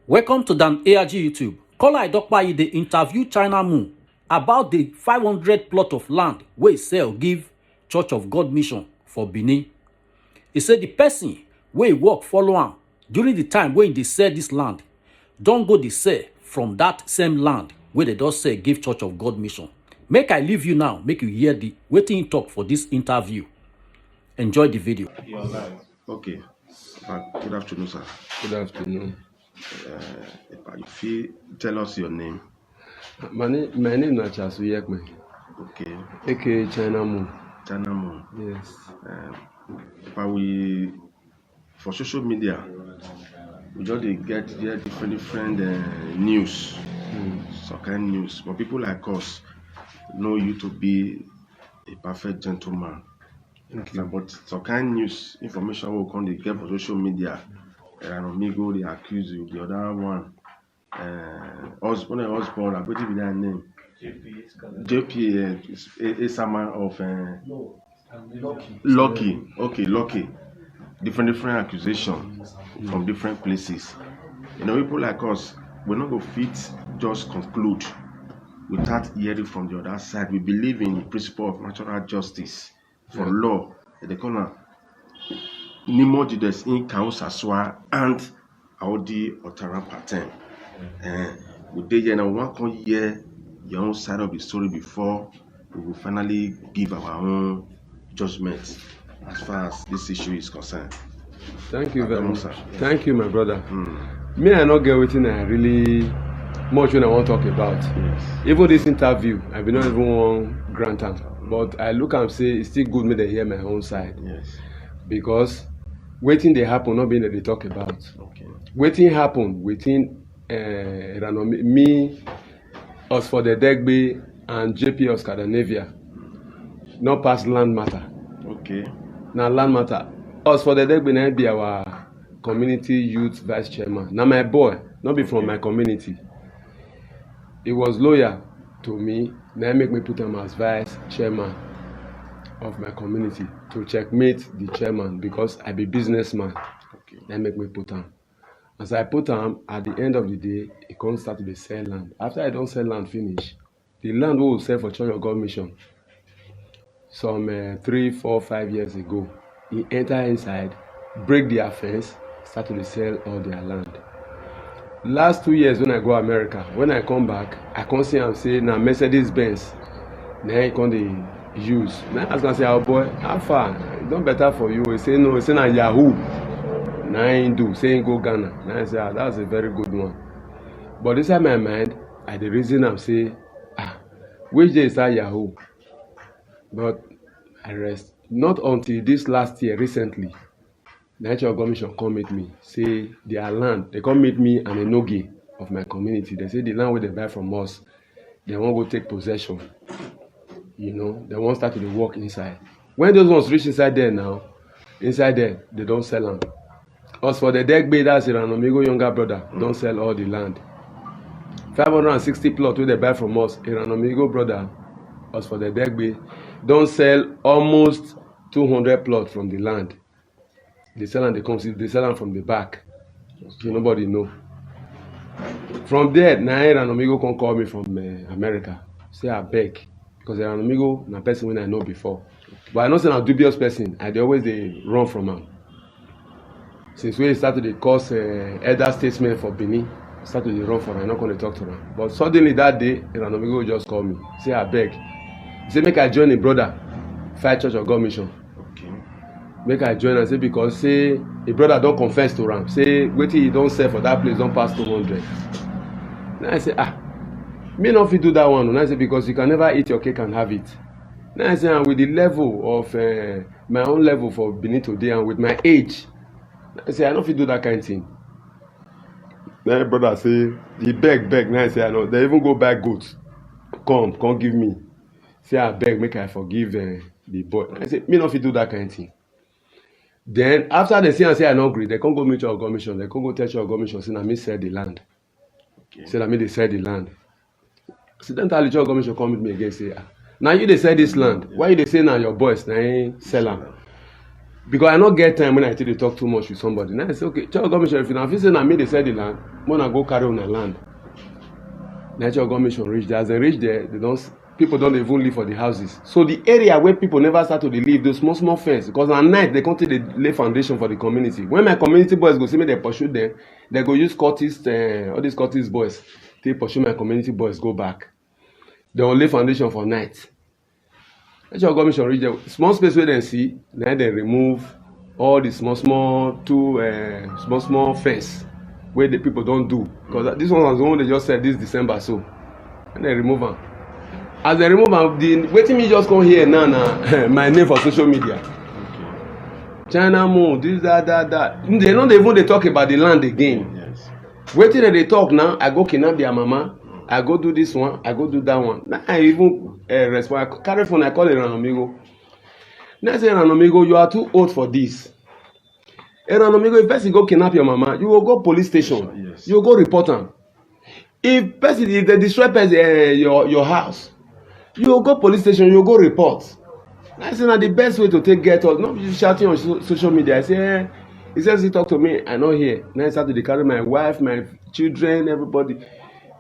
Welcome to Dan ARG YouTube. Kola Idokpayi dey interview China Moon about the 500 plot of land wey e sell give Church of God Mission for Benin. He said the person wey work follow am during the time wey dey sell this land don go dey sell from that same land wey they don sell give Church of God Mission. Make I leave you now, make you hear the wetin he talk for this interview. Enjoy the video. Okay. Good afternoon, sir. Good afternoon. If you tell us your name. My name is Charles Uyekme. Okay. aka China Moon. China Moon. Yes. But we, for social media, we just dey get different news, some kind news. But people like us know you to be a perfect gentleman. Okay. But some kind news information we come dey get for social media. Amigo they accuse you, the other one, husband, I believe that name. JP is a summer of Lucky. Okay, Lucky. Different accusations from different places. You know, people like us, we're not going to fit just conclude without hearing from the other side. We believe in the principle of natural justice for law. They call it Nimo Judas in Kausaswa and Audi Otara pattern. We did one can hear your own side of the story before we will finally give our own judgment as far as this issue is concerned. Thank you very much. Thank you, my brother. Me, I not get everything I really much when I want to talk about. Yes. Even this interview, I be not even want grant am. But I look and say it's still good me to hear my own side. Yes. Because waiting they happen, not being that they talk about. Okay. Waiting happen within me, us for the Degbe and JP of Scandinavia. Not past land matter. Okay. Now land matter. Us for the Degbe now be our community youth vice chairman. Now my boy, not be from my community. He was loyal to me. Now make me put him as vice chairman of my community to checkmate the chairman because I be businessman. Okay. Then make me put him. As I put him, at the end of the day, he can't start to be sell land. After I don't sell land finish, the land we will sell for Church of God Mission some 3, 4, 5 years ago, he enter inside, break their fence, start to sell all their land. Last 2 years when I go America, when I come back, I can't see him say, now Mercedes Benz, now he can't use. Now I was gonna say, oh boy, how far? It's not better for you. He say no, he say na Yahoo. Now I do, saying go Ghana. Now I say, that's a very good one. But inside my mind, I the reason I'm say, which day is that Yahoo? But I rest. Not until this last year, recently, the Church of God Mission come meet me, say their land, they come meet me and a nogi of my community. They say the land where they buy from us, they won't go take possession. You know, they won't start to work inside. When those ones reach inside there now, inside there, they don't sell land. As for the Degbe, that's Amigo younger brother, don't sell all the land. 560 plot where they buy from us, Amigo brother, as for the Degbe, don't sell almost 200 plots from the land. They sell and they sell them from the back. So nobody know. From there, Nair and Amigo can call me from America. Say I beg. Because an Amigo na person when I know before. But I know say a dubious person. I always run from him. Since we started the course elder statesman for Benin, started to run from him. I'm not going to talk to him. But suddenly that day, an Amigo just called me. Say I beg. He say make I join a brother, fight Church of God Mission. Okay. Make I join and say because say a brother don't confess to him. Say wait till he don't sell for that place, don't pass 200. Now I say me not fit do that one. Now I say because you can never eat your cake and have it. Now I say and with the level of my own level for Benin today and with my age, I say I don't fit do that kind of thing. Now brother say he beg. Now I say I know they even go buy goats. Come give me. Say I beg make I forgive the boy. I say me not fit do that kind of thing. Then after they see and say I not agree, they can't go meet Church of God Mission. They can't go tell Church of God Mission say na me sell the land. Okay. Say that me they sell the land. Accidentally Church of God Mission come with me again say now you they sell this land. Why you they say now your boys now sell am? because I not get time when I take to talk too much with somebody. Now I say, okay, church commission, if you say na me they sell the land, wanna go carry on the land. Now church commission reach there. As they reach there, people don't even live for the houses. So the area where people never start to live, those small fence, because at night they come to the lay foundation for the community. When my community boys go see me, they pursue them, they go use cultists, all these cultist boys, they pursue my community boys, go back. They will lay foundation for night. Actually, commission reach there. Small space where they see, now they remove all the small fence where the people don't do. Because this one was the one they just said this December, so and they remove them. As they remove them, waiting me just come here now, my name for social media. China Moon, this, that. They don't even they talk about the land again. Yes. Waiting that they talk now, I go kidnap their mama. I go do this one, I go do that one. Now I even respond. I carry phone, I call Eranomigo. Now I say, Eranomigo, you are too old for this. Eranomigo, if person go kidnap your mama, you will go police station. Yes. You will go report them. If they destroy your house, you will go police station, you will go report. Now I say, now the best way to get us, not you shouting on social media. I say, he says he talk to me, I know here. Now I start to carry my wife, my children, everybody.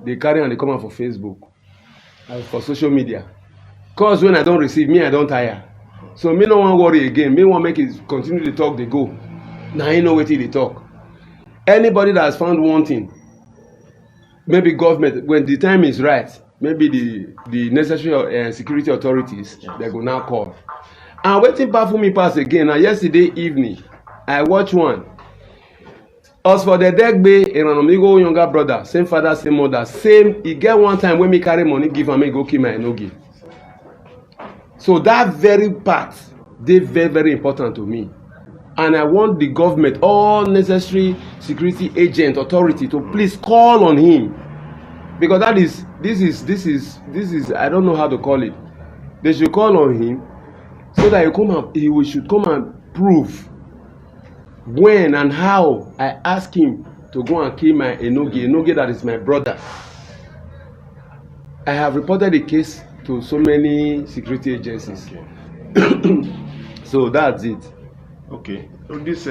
They carry and they come out for Facebook, for social media. Cause when I don't receive, me I don't tire. So me no want worry again. Me want make it continue to talk. They go. Now I know what they talk. Anybody that has found one thing, maybe government when the time is right, maybe the necessary security authorities they go now call. And waiting back for me pass again. Now yesterday evening, I watch one. As for the Degbe, Eranomigo younger brother, same father, same mother, same. He get one time when me carry money, give and me go kill my enogi. So that very part, they very important to me, and I want the government, all necessary security agent, authority to please call on him, because this is I don't know how to call it. They should call on him so that he should come and prove. When and how I ask him to go and kill my Enogi that is my brother. I have reported the case to so many security agencies. Okay. So that's it. Okay. So this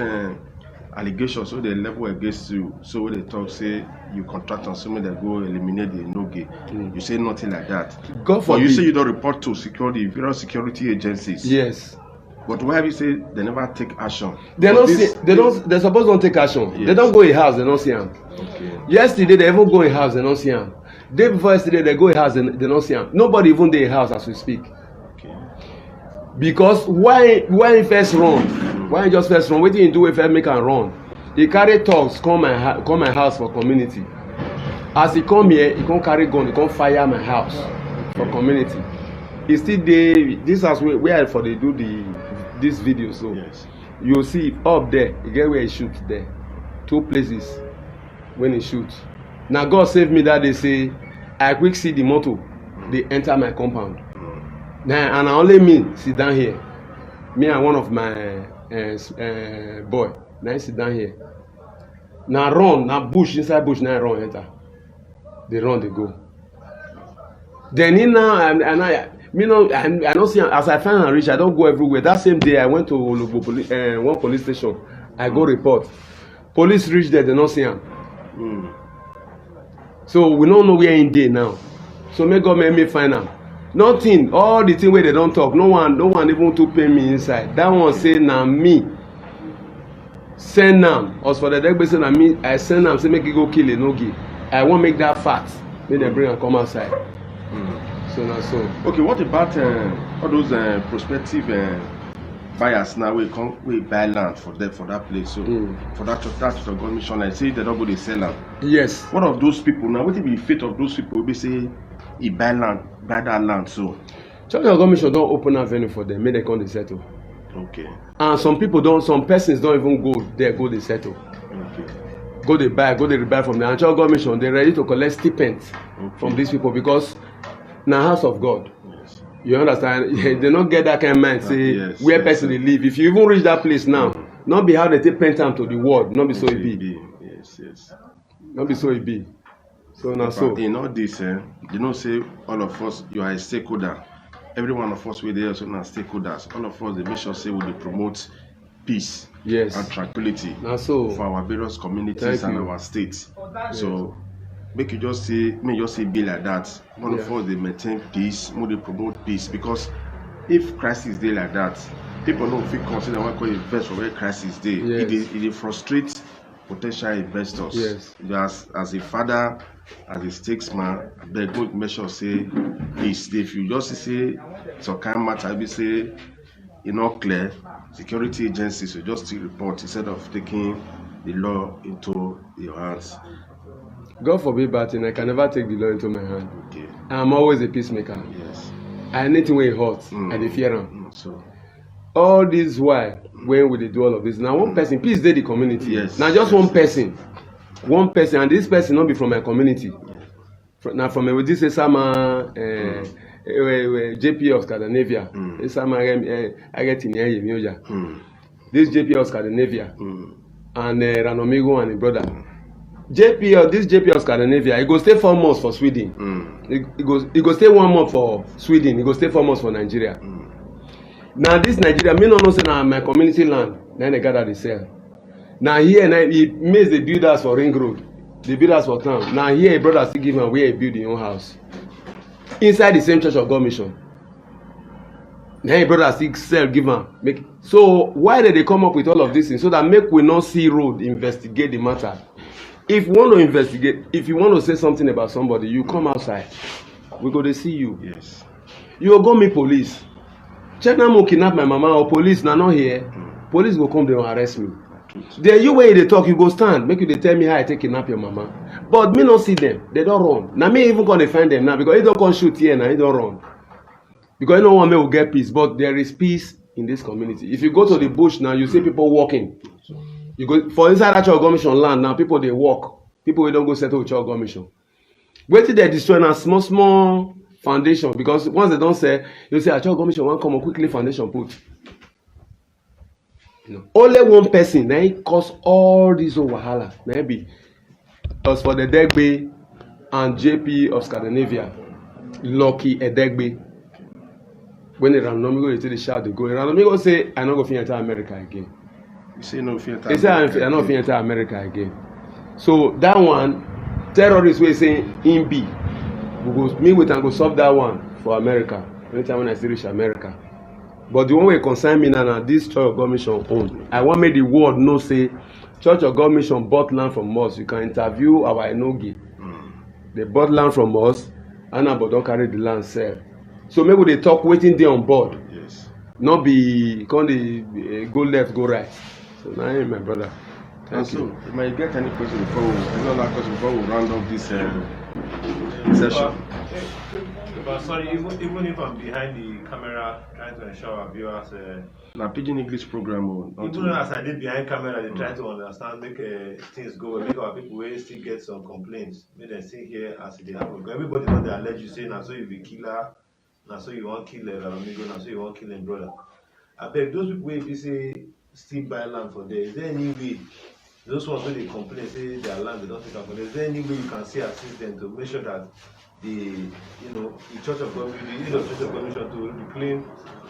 allegations, so they level against you, so when they talk, say you contract on someone that go eliminate the Enogi, you say nothing like that. God forbid. But you say you don't report to various security agencies. Yes. But why have you say they never take action? They suppose don't take action. Yes. They don't go in house, they don't see him. Okay. Yesterday they even go in house, they don't see him. Day before yesterday they go in house, they don't see him. Nobody even dey in house as we speak. Okay. Because why he first run? Why he just first run? Wetin he do if I make am run? He carry thugs come my house for community. As he come here, he come carry gun, he come fire my house for community. He still dey this house where for they do this video, so yes. You see up there, you get where he shoot there. 2 places when he shoot. Now God save me that they say I quick see the motor, they enter my compound. Now and only me sit down here. Me and one of my boy. Now I sit down here. Now run, now bush inside bush, now run enter. They run, they go. Then in now I don't see as I find and reach. I don't go everywhere. That same day I went to Ologbo one police station. I go report. Police reach there, they don't see him. So we don't know where in day now. So may God make me find him. Nothing. All the thing where they don't talk. No one even to pay me inside. That one say na me. Send them. As for the Degbe say na me, I send them. Say make you go kill Enogi. I won't make that fat. Make them bring and come outside. So now so. Okay, what about all those prospective buyers now we buy land for that place? So for that government mission, I say they don't go they sell land. Yes. What of those people now? What will be the fate of those people? We say he buy that land. So Church of God Mission don't open a venue for them. Make they come they settle. Okay. And some persons don't even go there, go they settle. Okay. Go they buy from the Church of God Mission. They're ready to collect stipends from these people because now house of God. Yes. You understand? They don't get that kind of mind. Say where person they live. If you even reach that place now, not be how they take pen time to the world. Not be so it be. Yes. Not be so it be. So now so. In all this, you know, say all of us, you are a stakeholder. Every one of us, we there also now stakeholders. All of us, they make sure say we promote peace Yes. and tranquility Now so for our various communities Thank and you. our states. So make you just say, make you just say be like that. One of us they maintain peace, more they promote peace, because if crisis dey like that, people no fit consider one call invest for where crisis dey. Yes. It dey frustrate potential investors. Yes. As a father, as a statesman, abeg make sure say peace dey. If you just say some kind matter be say e no clear, security agencies will just still report instead of taking the law into your hands. God forbid bad thing. I can never take the law into my hand. Okay. I'm always a peacemaker. Yes. Anything wey hot, I dey fear am. So All this while when we dey do all of this, now one person, peace dey the community. Yes. Now just Yes. one person, and this person not be from my community. Now from this Sama JP of Scandinavia. This Sama I get in here Mioja. This JP of Scandinavia and Ranomigo and his brother. This JP of Scandinavia, he go stay 4 months for Sweden. He go stay 1 month for Sweden. He go stay 4 months for Nigeria. Now this Nigeria, me no know say na my community land. Then they gather they sell. Now here, now he makes the builders for Ring Road, the builders for town. Now here, a brother still give him where he build his own house inside the same Church of God mission. Now a brother still sell give him make. So why did they come up with all of this thing? So that make we not see road investigate the matter. If you want to investigate, if you want to say something about somebody, you come outside. We go to see you. yes. You go meet police. Check now, kidnap my mama or police now not here. Police go come, they will arrest me. Then you when they talk, you go stand, make you they tell me how I take kidnap your mama. But me not see them, they don't run. Now me even gonna find them now because they don't come shoot here now, they don't run. Because no one will get peace, but there is peace in this community. If you go to the bush now, you see people walking. You go for inside that Church Mission land now, people they walk. People we don't go settle with Church Mission. Wait till they destroy now small foundation, because once they don't say, you say a Church Mission won't come up quickly foundation put. Only one person now cause all this wahala. Maybe as for the Degbe and JP of Scandinavia, Lucky Edegbe. When the Ranomigo they shout, they go. Ranomigo say, "I not go enter America again." You say no fear. He say, "I not enter America again." So that one, terrorists will say, "In B." We go meet with and go solve that one for America. Anytime when I still reach America. But the one way concern me now, this Church of God Mission own. I want make the world know say Church of God Mission bought land from us. You can interview our Enogi. They bought land from us, and but don't carry the land sell. So maybe they talk waiting there on board. Yes. Not be can they go left, go right. So now my brother. Thank you. You might get any question before we round up this session. But sorry, even if I'm behind the camera trying to ensure our viewers, Now, Pidgin English program. even as I did behind camera, they try to understand, make things go well, make our people wey still get some complaints, make them see here as they happen. Because everybody know they allege you say, now so you be killer, now so you want kill Amigo, now so you want kill him brother. I beg those people wey be say still buy land for there, is there any way? Those ones wey dey complain say their land they don't take am for there, is there any way you can see assist them to make sure that the Church of God, the Church of God Mission to reclaim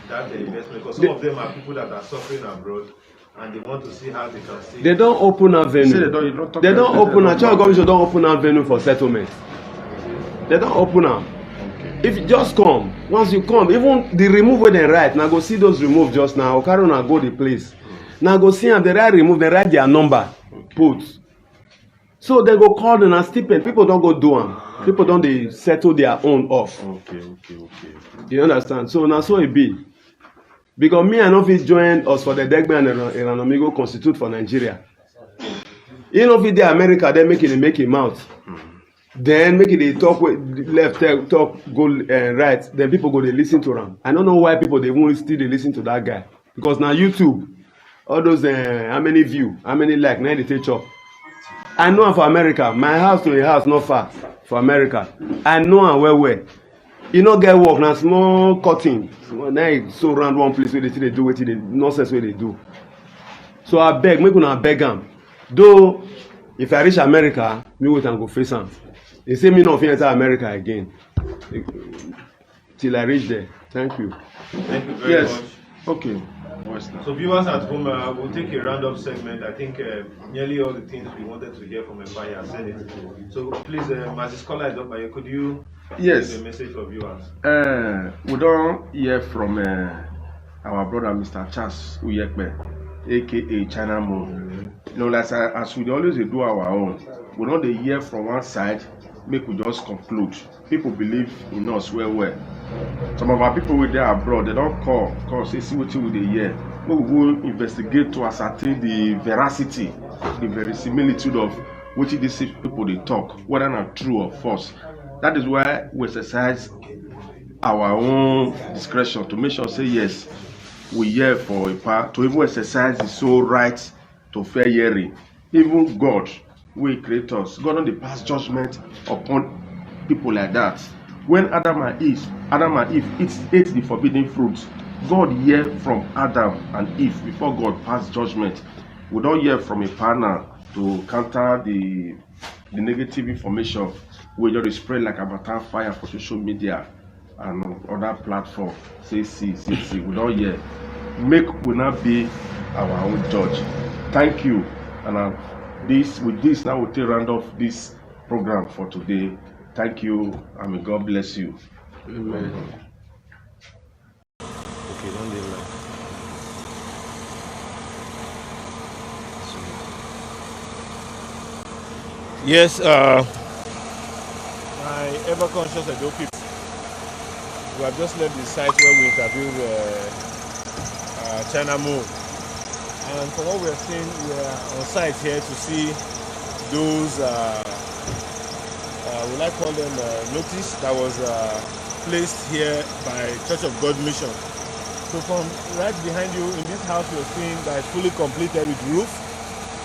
that investment? Because some of them are people that are suffering abroad and they want to see how they can stay. They don't open a venue. They don't open a Church of God Mission don't open a venue for settlement. They don't open am. Okay. If you just come, once you come, even the remove where they write, now go see those remove just now. Carry na go the place. Now go see them, they write remove, they write their number, put. So they go call them and stipend. People don't go do them. People don't they settle their own off. Okay. You understand? So now so it be. Because me and no fit join us for the Degbe and Amigo constitute for Nigeria. You know, if they America, they make it mouth. Then make it they talk left, talk go right. Then people go they listen to them. I don't know why people they won't still they listen to that guy. Because now YouTube, all those how many view, how many like, now they take up. I know I'm for America. My house to a house not far for America. I know I'm well. You no get work na small cutting. Now so round one place where they do what they nonsense where they do. So I beg, make una beg am. Though if I reach America, me wait and go face am. They say me not fit enter America again. Till I reach there. Thank you. Thank you very much. Okay. Voice now. So viewers at home, we'll take a roundup segment. I think nearly all the things we wanted to hear from Epa has said it. So please, Mrs. Kola Idobaye, could you Yes. give a message for viewers? We don't hear from our brother Mr. Charles Uyekbe, aka China Moon. You know, like as we always do our own, we don't hear from one side, make we just conclude. People believe in us well. Some of our people with there abroad, they don't call, say, see what we dey hear. We will go investigate to ascertain the veracity, the verisimilitude of what these people they talk, whether not true or false. That is why we exercise our own discretion to make sure say yes, we hear for a part to even exercise the sole right to fair hearing. Even God, we create us. God don't pass judgment upon people like that. When Adam and Eve ate the forbidden fruit, God hear from Adam and Eve before God pass judgment. We don't hear from a partner to counter the negative information wey just spread like a fire for social media and other platforms. See, we don't hear. Make we not be our own judge. Thank you. And with this now we'll take round off this program for today. Thank you, and may God bless you. Amen. Okay, don't leave now. Yes, my ever conscious Edo people, we have just left the site where we interviewed China Moon. And from what we have seen, we are on site here to see those, we like call them notice that was placed here by Church of God Mission. So from right behind you in this house you're seeing that is fully completed with roof.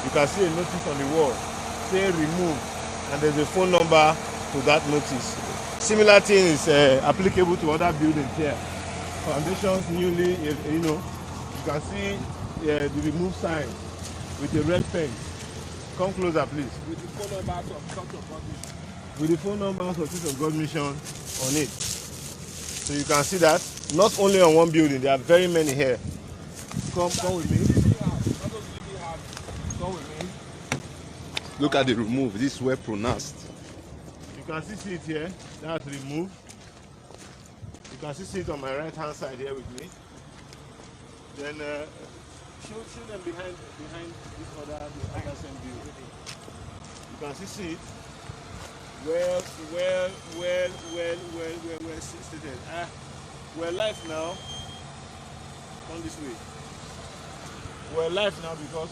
You can see a notice on the wall, say remove, and there's a phone number to that notice. Similar thing is applicable to other buildings here. Foundations newly, you can see the remove sign with a red pen. Come closer, please. With the phone numbers of Church of God Mission. With the phone numbers of Church of God Mission on it. So you can see that not only on one building, there are very many here. Come with me. Come with me. Look at the remove. This is well pronounced. You can see it here. That's removed. You can see it on my right hand side here with me. Then show them behind this other same building. You can see it. Well stated. We're live now. Come this way. We're live now because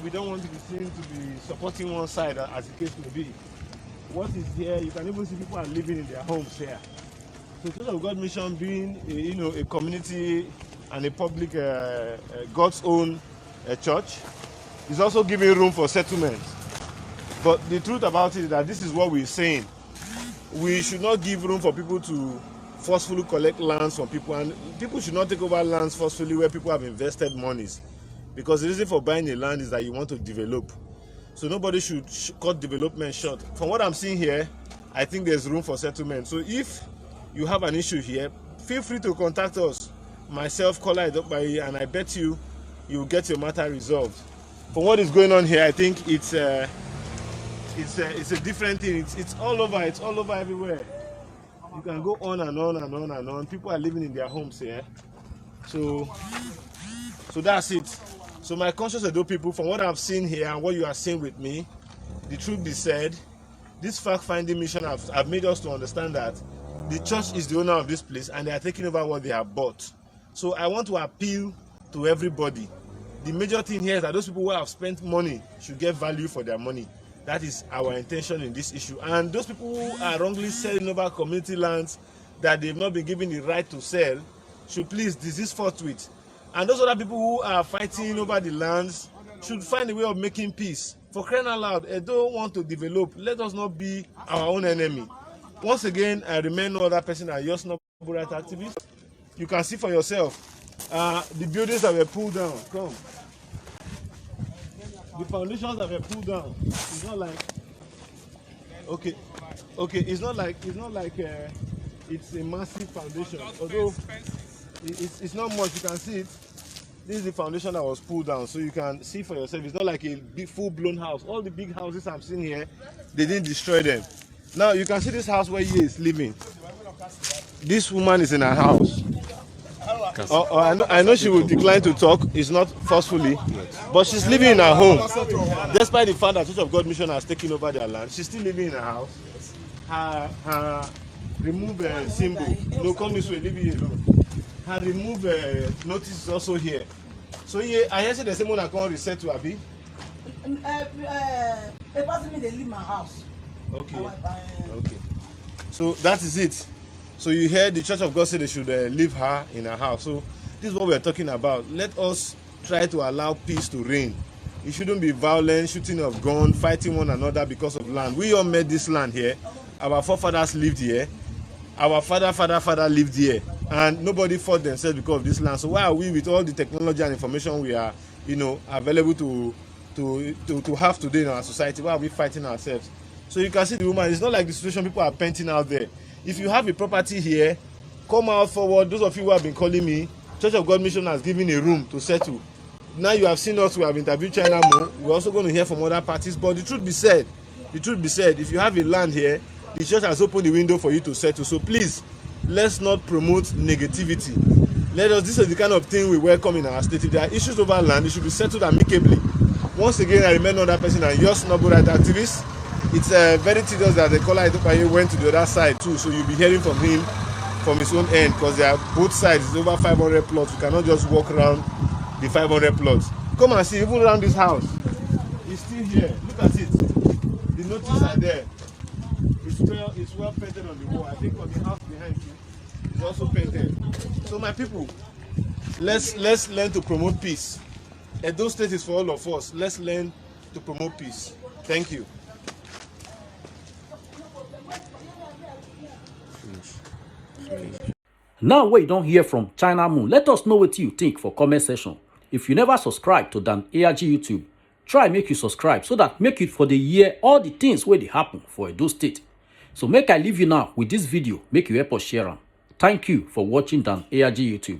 we don't want to be seen to be supporting one side as the case may be. What is here, you can even see people are living in their homes here. So Church of God Mission being a community and a public God's own church is also giving room for settlement. But the truth about it is that this is what we're saying. We should not give room for people to forcefully collect lands from people, and people should not take over lands forcefully where people have invested monies, because the reason for buying a land is that you want to develop. So nobody should cut development short. From what I'm seeing here, I think there's room for settlement. So if you have an issue here, feel free to contact us, myself, Kola Idobaye, and I bet you'll get your matter resolved. From what is going on here, I think it's a different thing. It's all over. It's all over everywhere. You can go on and on and on and on. People are living in their homes here. So that's it. So my conscious Edo people, from what I've seen here and what you are seeing with me, the truth be said, this fact-finding mission have made us to understand that the church is the owner of this place and they are taking over what they have bought. So I want to appeal to everybody. The major thing here is that those people who have spent money should get value for their money. That is our intention in this issue. And those people who are wrongly selling over community lands that they've not been given the right to sell should please desist forthwith. And those other people who are fighting over the lands should find a way of making peace. For crying out loud, Edo want to develop. Let us not be our own enemy. Once again, I remain no other person than Just Noble Right activist. You can see for yourself the buildings that were pulled down. Come. The foundations that were pulled down. It's not like okay. It's not like it's a massive foundation. Although it's not much, you can see it. This is the foundation that was pulled down, so you can see for yourself. It's not like a big full-blown house. All the big houses I'm seeing here, they didn't destroy them. Now you can see this house where Ye is living. This woman is in her house. I know she will decline to talk. It's not forcefully, but she's living in her home. Despite the fact that Church of God Mission has taken over their land, she's still living in her house. Her remove symbol. No, come this way. Leave it alone. Her remove notice is also here. So yeah, I hear say the same one that come reset to Abi. A person they leave my house. Okay. Okay. So that is it. So you hear the Church of God say they should leave her in her house. So this is what we are talking about. Let us try to allow peace to reign. It shouldn't be violence, shooting of gun, fighting one another because of land. We all made this land here. Our forefathers lived here. Our father lived here. And nobody fought themselves because of this land. So why are we, with all the technology and information we are, available to have today in our society, why are we fighting ourselves? So you can see the woman. It's not like the situation people are painting out there. If you have a property here, come out forward. Those of you who have been calling me, Church of God Mission has given a room to settle. Now you have seen us, we have interviewed China Mo. We're also going to hear from other parties. But the truth be said, if you have a land here, the church has opened the window for you to settle. So please, let's not promote negativity. This is the kind of thing we welcome in our state. If there are issues over land, it should be settled amicably. Once again, I remain another person and your snobble right activist. It's very tedious that the Kola Adebayo went to the other side too, so you'll be hearing from him from his own end, because they are both sides. It's over 500 plots. You cannot just walk around the 500 plots. Come and see, even around this house, it's still here. Look at it. The notices are there. It's well painted on the wall. I think on the house behind you, it's also painted. So my people, let's learn to promote peace. Edo State is for all of us. Let's learn to promote peace. Thank you. Now we don't hear from China Moon. Let us know what you think for comment section. If you never subscribe to Dan ARG YouTube, try make you subscribe so that make it for the year all the things where they happen for Edo State. So make I leave you now with this video, make you help us share them. Thank you for watching Dan ARG YouTube.